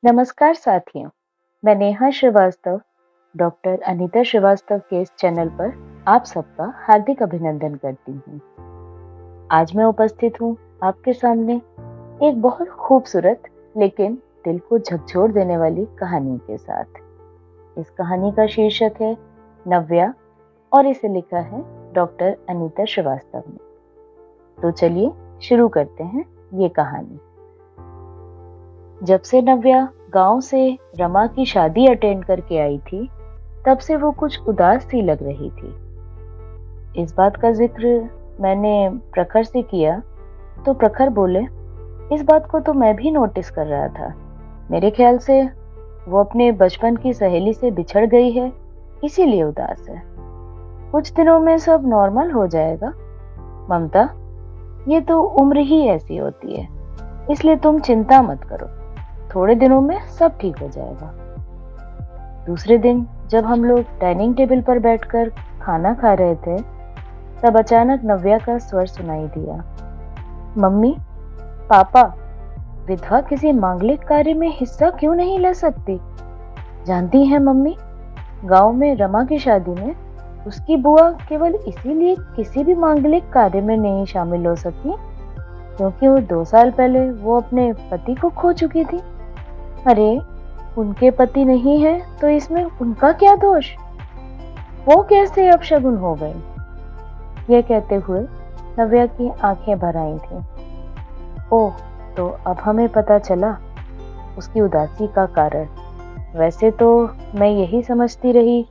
नमस्कार साथियों, मैं नेहा श्रीवास्तव, डॉक्टर अनीता श्रीवास्तव के इस चैनल पर आप सबका हार्दिक अभिनंदन करती हूँ। आज मैं उपस्थित हूँ आपके सामने एक बहुत खूबसूरत लेकिन दिल को झकझोर देने वाली कहानी के साथ। इस कहानी का शीर्षक है नव्या और इसे लिखा है डॉक्टर अनीता श्रीवास्तव ने। तो चलिए शुरू करते हैं ये कहानी। जब से नव्या गांव से रमा की शादी अटेंड करके आई थी, तब से वो कुछ उदास सी लग रही थी। इस बात का जिक्र मैंने प्रखर से किया तो प्रखर बोले, इस बात को तो मैं भी नोटिस कर रहा था। मेरे ख्याल से वो अपने बचपन की सहेली से बिछड़ गई है, इसीलिए उदास है। कुछ दिनों में सब नॉर्मल हो जाएगा। ममता, ये तो उम्र ही ऐसी होती है, इसलिए तुम चिंता मत करो, थोड़े दिनों में सब ठीक हो जाएगा। दूसरे दिन जब हम लोग डाइनिंग टेबल पर बैठकर खाना खा रहे थे, तब अचानक नव्या का स्वर सुनाई दिया, मम्मी, पापा, विधवा किसी मांगलिक कार्य में हिस्सा क्यों नहीं ले सकती? जानती हैं मम्मी, गांव में रमा की शादी में उसकी बुआ केवल इसीलिए किसी भी मांगलिक कार्य में नहीं शामिल हो सकी क्योंकि वो 2 साल पहले वो अपने पति को खो चुकी थी। अरे, उनके पति नहीं है तो इसमें उनका क्या दोष? वो कैसे अपशगुन हो गई? यह कहते हुए नव्या की आंखें भर आई थीं। ओह, तो अब हमें पता चला उसकी उदासी का कारण। वैसे तो मैं यही समझती रही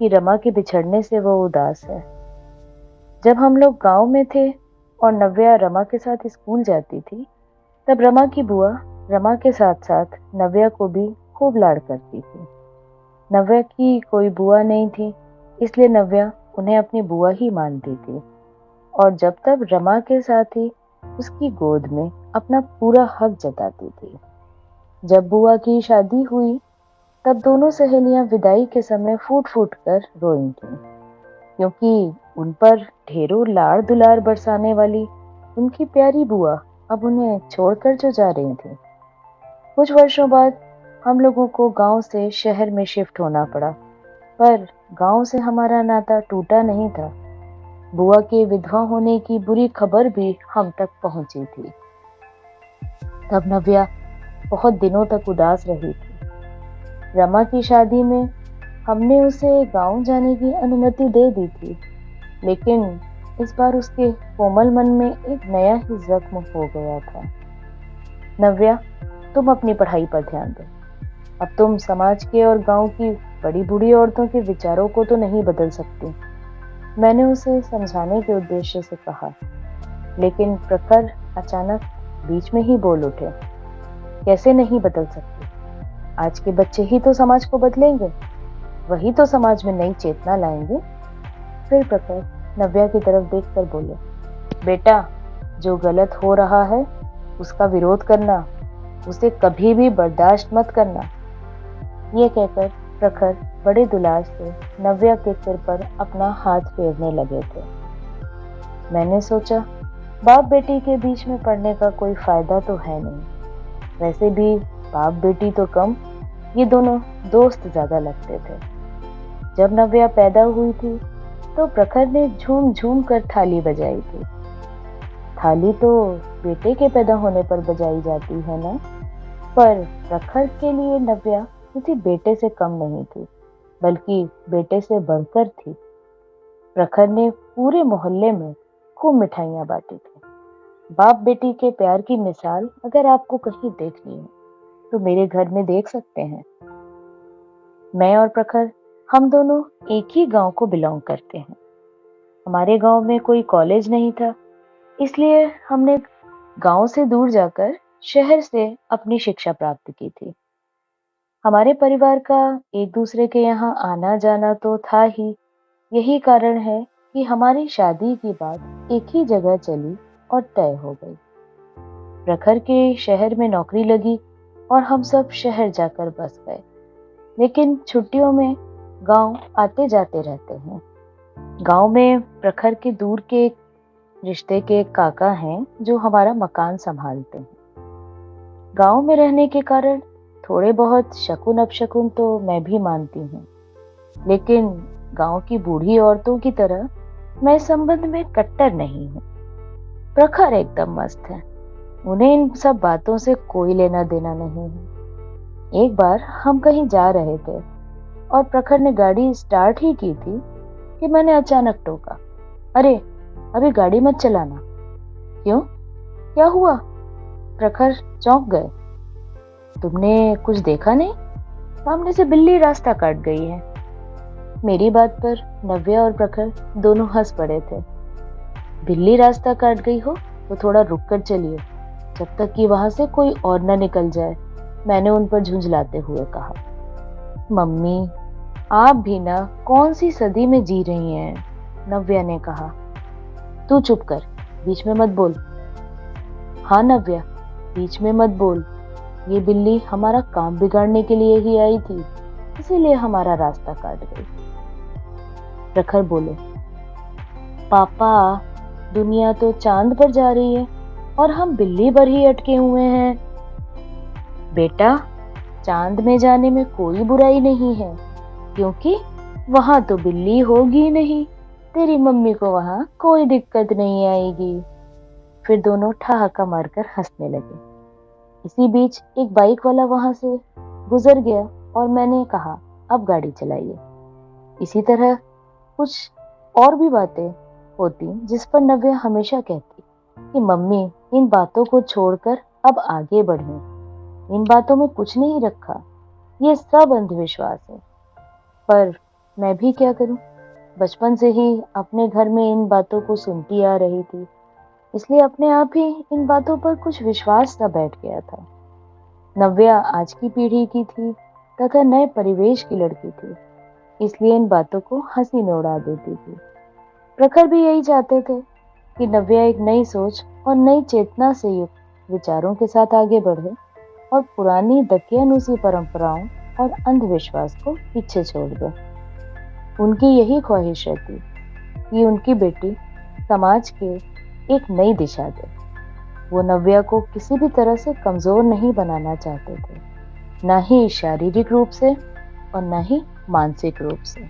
कि रमा के बिछड़ने से वो उदास है। जब हम लोग गांव में थे और नव्या रमा के साथ स्कूल जाती थी, तब रमा की बुआ रमा के साथ साथ नव्या को भी खूब लाड करती थी। नव्या की कोई बुआ नहीं थी, इसलिए नव्या उन्हें अपनी बुआ ही मानती थी और जब तब रमा के साथ ही उसकी गोद में अपना पूरा हक जताती थी। जब बुआ की शादी हुई, तब दोनों सहेलियां विदाई के समय फूट फूट कर रोई थीं, क्योंकि उन पर ढेरों लाड़ दुलार बरसाने वाली उनकी प्यारी बुआ अब उन्हें छोड़कर जो जा रही थी। कुछ वर्षों बाद हम लोगों को गांव से शहर में शिफ्ट होना पड़ा, पर गांव से हमारा नाता टूटा नहीं था। बुआ के विधवा होने की बुरी खबर भी हम तक पहुंची थी। तब नव्या बहुत दिनों तक उदास रही थी। रमा की शादी में हमने उसे गांव जाने की अनुमति दे दी थी, लेकिन इस बार उसके कोमल मन में एक नया ही जख्म हो गया था। नव्या, तुम अपनी पढ़ाई पर ध्यान दो। अब तुम समाज के और गांव की बड़ी बूढ़ी औरतों के विचारों को तो नहीं बदल सकती, मैंने उसे समझाने के उद्देश्य से कहा। लेकिन प्रखर अचानक बीच में ही बोल उठे, कैसे नहीं बदल सकती? आज के बच्चे ही तो समाज को बदलेंगे, वही तो समाज में नई चेतना लाएंगे। फिर प्रखर नव्या की तरफ देखकर बोले, बेटा, जो गलत हो रहा है उसका विरोध करना, उसे कभी भी बर्दाश्त मत करना। ये कहकर प्रखर बड़े दुलार से नव्या के सिर पर अपना हाथ फेरने लगे थे। मैंने सोचा, बाप बेटी के बीच में पड़ने का कोई फायदा तो है नहीं। वैसे भी बाप बेटी तो कम, ये दोनों दोस्त ज्यादा लगते थे। जब नव्या पैदा हुई थी तो प्रखर ने झूम झूम कर थाली बजाई थी। थाली तो बेटे के पैदा होने पर बजाई जाती है ना, पर प्रखर के लिए नव्या किसी बेटे से कम नहीं थी, बल्कि बेटे से बढ़कर थी। प्रखर ने पूरे मोहल्ले में खूब मिठाइयां बांटी थी। बाप बेटी के प्यार की मिसाल अगर आपको कहीं देखनी हो तो मेरे घर में देख सकते हैं। मैं और प्रखर, हम दोनों एक ही गांव को बिलोंग करते हैं। हमारे गांव में कोई कॉलेज नहीं था, इसलिए हमने गांव से दूर जाकर शहर से अपनी शिक्षा प्राप्त की थी। हमारे परिवार का एक दूसरे के यहाँ आना जाना तो था ही, यही कारण है कि हमारी शादी की बात एक ही जगह चली और तय हो गई। प्रखर के शहर में नौकरी लगी और हम सब शहर जाकर बस गए, लेकिन छुट्टियों में गांव आते जाते रहते हैं। गांव में प्रखर के दूर के रिश्ते के एक काका हैं जो हमारा मकान संभालते हैं। गांव में रहने के कारण थोड़े बहुत शकुन अपशकुन तो मैं भी मानती हूँ, लेकिन गांव की बूढ़ी औरतों की तरह मैं इस संबंध में कट्टर नहीं हूँ। प्रखर एकदम मस्त है, उन्हें इन सब बातों से कोई लेना देना नहीं है। एक बार हम कहीं जा रहे थे और प्रखर ने गाड़ी स्टार्ट ही की थी कि मैंने अचानक टोका, अरे अभी गाड़ी मत चलाना। क्यों, क्या हुआ? प्रखर चौंक गए। तुमने कुछ देखा नहीं? सामने से बिल्ली रास्ता काट गई है। मेरी बात पर नव्या और प्रखर दोनों हंस पड़े थे। बिल्ली रास्ता काट गई हो तो थोड़ा रुक कर चलिए, जब तक कि वहां से कोई और न निकल जाए, मैंने उन पर झुंझलाते हुए कहा। मम्मी, आप भी ना कौन सी सदी में जी रही हैं? नव्या ने कहा। तू चुप कर, बीच में मत बोल। हाँ नव्या, बीच में मत बोल। ये बिल्ली हमारा काम बिगाड़ने के लिए ही आई थी, इसीलिए हमारा रास्ता काट गई। प्रखर बोले, पापा, दुनिया तो चांद पर जा रही है और हम बिल्ली पर ही अटके हुए हैं। बेटा, चांद में जाने में कोई बुराई नहीं है, क्योंकि वहां तो बिल्ली होगी नहीं। तेरी मम्मी को वहां कोई दिक्कत नहीं आएगी। फिर दोनों ठहाका मारकर हंसने लगे। इसी बीच एक बाइक वाला वहां से गुजर गया और मैंने कहा, अब गाड़ी चलाइए। इसी तरह कुछ और भी बातें होती जिस पर नव्या हमेशा कहती कि मम्मी, इन बातों को छोड़कर अब आगे बढ़ें। इन बातों में कुछ नहीं रखा, ये सब अंधविश्वास है। पर मैं भी क्या करूं? बचपन से ही अपने घर में इन बातों को सुनती आ रही थी, इसलिए अपने आप ही इन बातों पर कुछ विश्वास सा बैठ गया था। नव्या आज की पीढ़ी की थी तथा नए परिवेश की लड़की थी, इसलिए इन बातों को हंसी में उड़ा देती थी। प्रखर भी यही चाहते थे कि नव्या एक नई सोच और नई चेतना से युक्त विचारों के साथ आगे बढ़े और पुरानी दकियानूसी परंपराओं और अंधविश्वास को पीछे छोड़ दे। उनकी यही ख्वाहिश रहती कि उनकी बेटी समाज के एक नई दिशा दे। वो नव्या को किसी भी तरह से कमजोर नहीं बनाना चाहते थे, न ही शारीरिक रूप से और न ही मानसिक रूप से।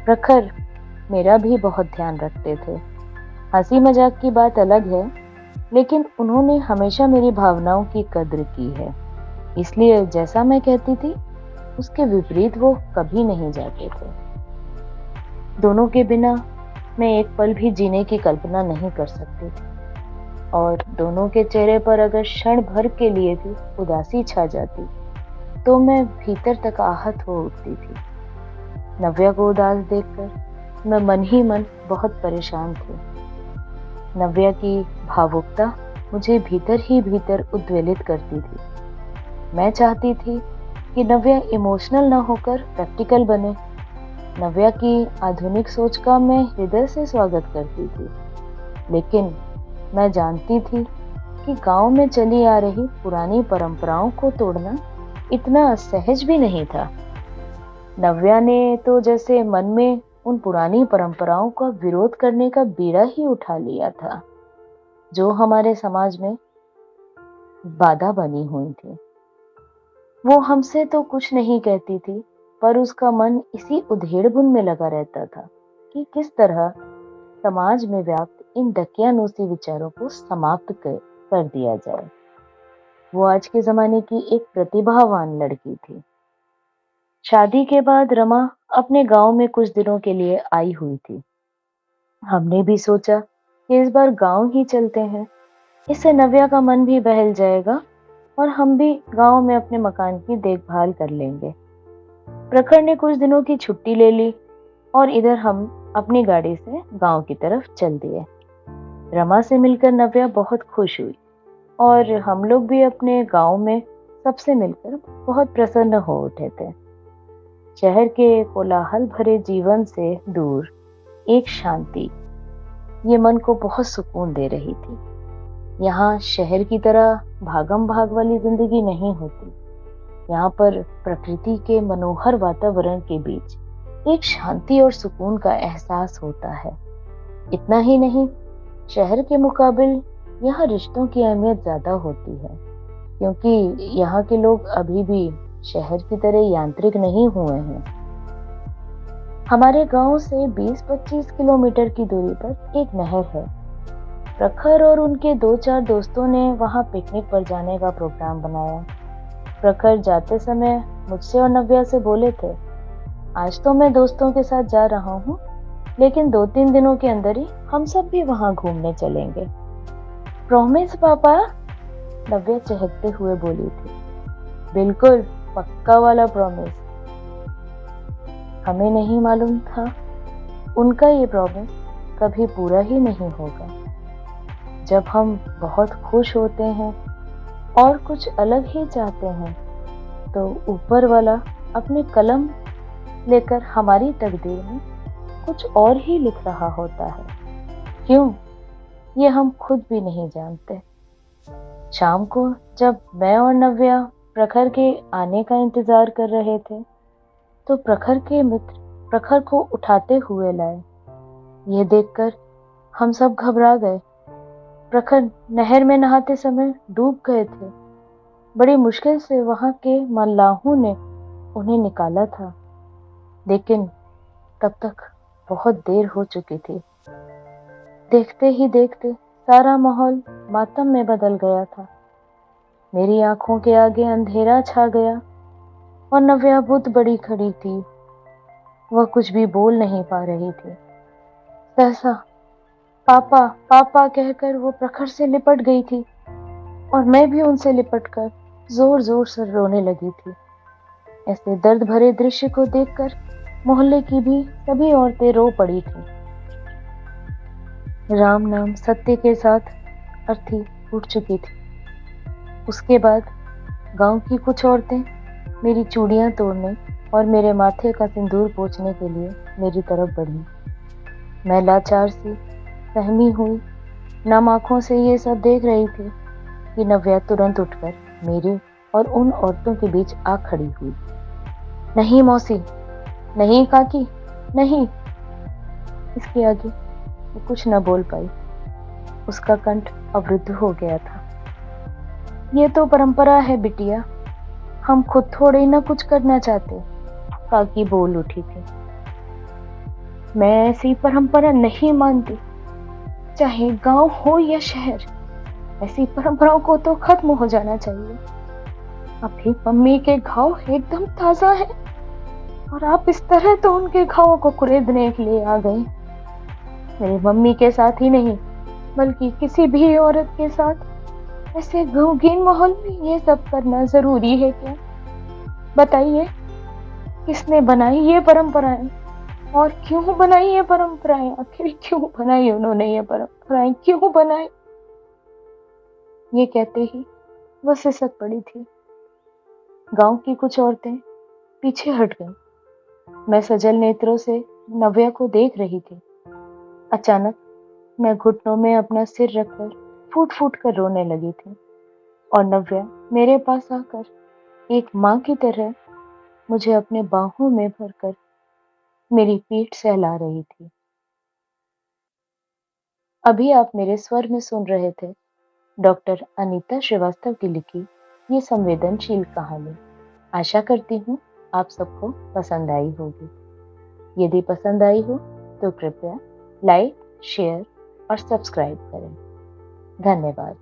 प्रखर मेरा भी बहुत ध्यान रखते थे। हंसी मजाक की बात अलग है, लेकिन उन्होंने हमेशा मेरी भावनाओं की कद्र की है, इसलिए जैसा मैं कहती थी उसके विपरीत वो कभी नहीं जाते थे। दोनों के बिना मैं एक पल भी जीने की कल्पना नहीं कर सकती थी, और दोनों के चेहरे पर अगर क्षण भर के लिए भी उदासी छा जाती तो मैं भीतर तक आहत हो उठती थी। नव्या को उदास देखकर मैं मन ही मन बहुत परेशान थी। नव्या की भावुकता मुझे भीतर ही भीतर उद्वेलित करती थी। मैं चाहती थी कि नव्या इमोशनल न होकर प्रैक्टिकल बने। नव्या की आधुनिक सोच का मैं हृदय से स्वागत करती थी, लेकिन मैं जानती थी कि गांव में चली आ रही पुरानी परंपराओं को तोड़ना इतना सहज भी नहीं था। नव्या ने तो जैसे मन में उन पुरानी परंपराओं का विरोध करने का बीड़ा ही उठा लिया था, जो हमारे समाज में बाधा बनी हुई थी। वो हमसे तो कुछ नहीं कहती थी, पर उसका मन इसी उधेड़-बुन में लगा रहता था कि किस तरह समाज में व्याप्त इन दकियानूसी विचारों को समाप्त कर दिया जाए। वो आज के जमाने की एक प्रतिभावान लड़की थी। शादी के बाद रमा अपने गांव में कुछ दिनों के लिए आई हुई थी। हमने भी सोचा कि इस बार गांव ही चलते हैं, इससे नव्या का मन भी बहल जाएगा और हम भी गांव में अपने मकान की देखभाल कर लेंगे। प्रखर ने कुछ दिनों की छुट्टी ले ली और इधर हम अपनी गाड़ी से गांव की तरफ चल दिए। रमा से मिलकर नव्या बहुत खुश हुई और हम लोग भी अपने गांव में सबसे मिलकर बहुत प्रसन्न हो उठे थे। शहर के कोलाहल भरे जीवन से दूर एक शांति ये मन को बहुत सुकून दे रही थी। यहाँ शहर की तरह भागम भाग वाली जिंदगी नहीं होती। यहाँ पर प्रकृति के मनोहर वातावरण के बीच एक शांति और सुकून का एहसास होता है। इतना ही नहीं, शहर के मुकाबिल यहाँ रिश्तों की अहमियत ज्यादा होती है, क्योंकि यहाँ के लोग अभी भी शहर की तरह यांत्रिक नहीं हुए हैं। हमारे गांव से 20-25 किलोमीटर की दूरी पर एक नहर है। प्रखर और उनके 2-4 दोस्तों ने वहां पिकनिक पर जाने का प्रोग्राम बनाया। प्रखर जाते समय मुझसे और नव्या से बोले थे, आज तो मैं दोस्तों के साथ जा रहा हूँ, लेकिन 2-3 दिनों के अंदर ही हम सब भी वहां घूमने चलेंगे। प्रॉमिस पापा? नव्या चहकते हुए बोली थी। बिल्कुल, पक्का वाला प्रॉमिस। हमें नहीं मालूम था उनका ये प्रॉमिस कभी पूरा ही नहीं होगा। जब हम बहुत खुश होते हैं और कुछ अलग ही चाहते हैं, तो ऊपर वाला अपनी कलम लेकर हमारी तकदीर में कुछ और ही लिख रहा होता है। क्यों? ये हम खुद भी नहीं जानते। शाम को जब मैं और नव्या प्रखर के आने का इंतजार कर रहे थे, तो प्रखर के मित्र प्रखर को उठाते हुए लाए। यह देखकर हम सब घबरा गए। प्रखर नहर में नहाते समय डूब गए थे। बड़ी मुश्किल से वहां के मल्लाहों ने उन्हें निकाला था, लेकिन तब तक बहुत देर हो चुकी थी। देखते ही देखते सारा माहौल मातम में बदल गया था। मेरी आंखों के आगे अंधेरा छा गया और नव्या बुत बड़ी खड़ी थी। वह कुछ भी बोल नहीं पा रही थी। सहसा पापा पापा कहकर वो प्रखर से लिपट गई थी और मैं भी उनसे लिपटकर जोर जोर से रोने लगी थी। ऐसे दर्द भरे दृश्य को देखकर मोहल्ले की भी सभी औरतें रो पड़ी थी। राम नाम सत्य के साथ अर्थी उठ चुकी थी। उसके बाद गांव की कुछ औरतें मेरी चूड़ियां तोड़ने और मेरे माथे का सिंदूर पोंछने के लिए मेरी तरफ बढ़ी। मैं लाचार सी सहमी हुई नम आंखों से ये सब देख रही थी कि नव्या तुरंत उठकर मेरे और उन औरतों के बीच आ खड़ी हुई। नहीं मौसी, नहीं काकी, नहीं। इसके आगे वो कुछ न बोल पाई। उसका कंठ अवरुद्ध हो गया था। ये तो परंपरा है बिटिया, हम खुद थोड़े न कुछ करना चाहते, काकी बोल उठी थी। मैं ऐसी परंपरा नहीं मानती, चाहे गांव हो या शहर। ऐसी परंपराओं को तो खत्म हो जाना चाहिए। अभी मम्मी के घाव एकदम ताजा है और आप इस तरह तो उनके घावों को कुरेदने के लिए आ गए। मेरी मम्मी के साथ ही नहीं, बल्कि किसी भी औरत के साथ ऐसे गमगीन माहौल में ये सब करना जरूरी है क्या? बताइए, किसने बनाई ये परंपराएं और क्यों बनाई ये परंपराएं? आखिर क्यों बनाई उन्होंने ये परंपराएं? क्यों बनाई? ये कहते ही वह सिसक पड़ी थी। गांव की कुछ औरतें पीछे हट गईं। मैं सजल नेत्रों से नव्या को देख रही थी। अचानक मैं घुटनों में अपना सिर रखकर फूट फूट कर रोने लगी थी और नव्या मेरे पास आकर एक माँ की तरह मुझे अपने बाहों में भरकर मेरी पीठ सहला रही थी। अभी आप मेरे स्वर में सुन रहे थे डॉक्टर अनीता श्रीवास्तव की लिखी ये संवेदनशील कहानी। आशा करती हूँ आप सबको पसंद आई होगी। यदि पसंद आई हो तो कृपया लाइक, शेयर और सब्सक्राइब करें। धन्यवाद।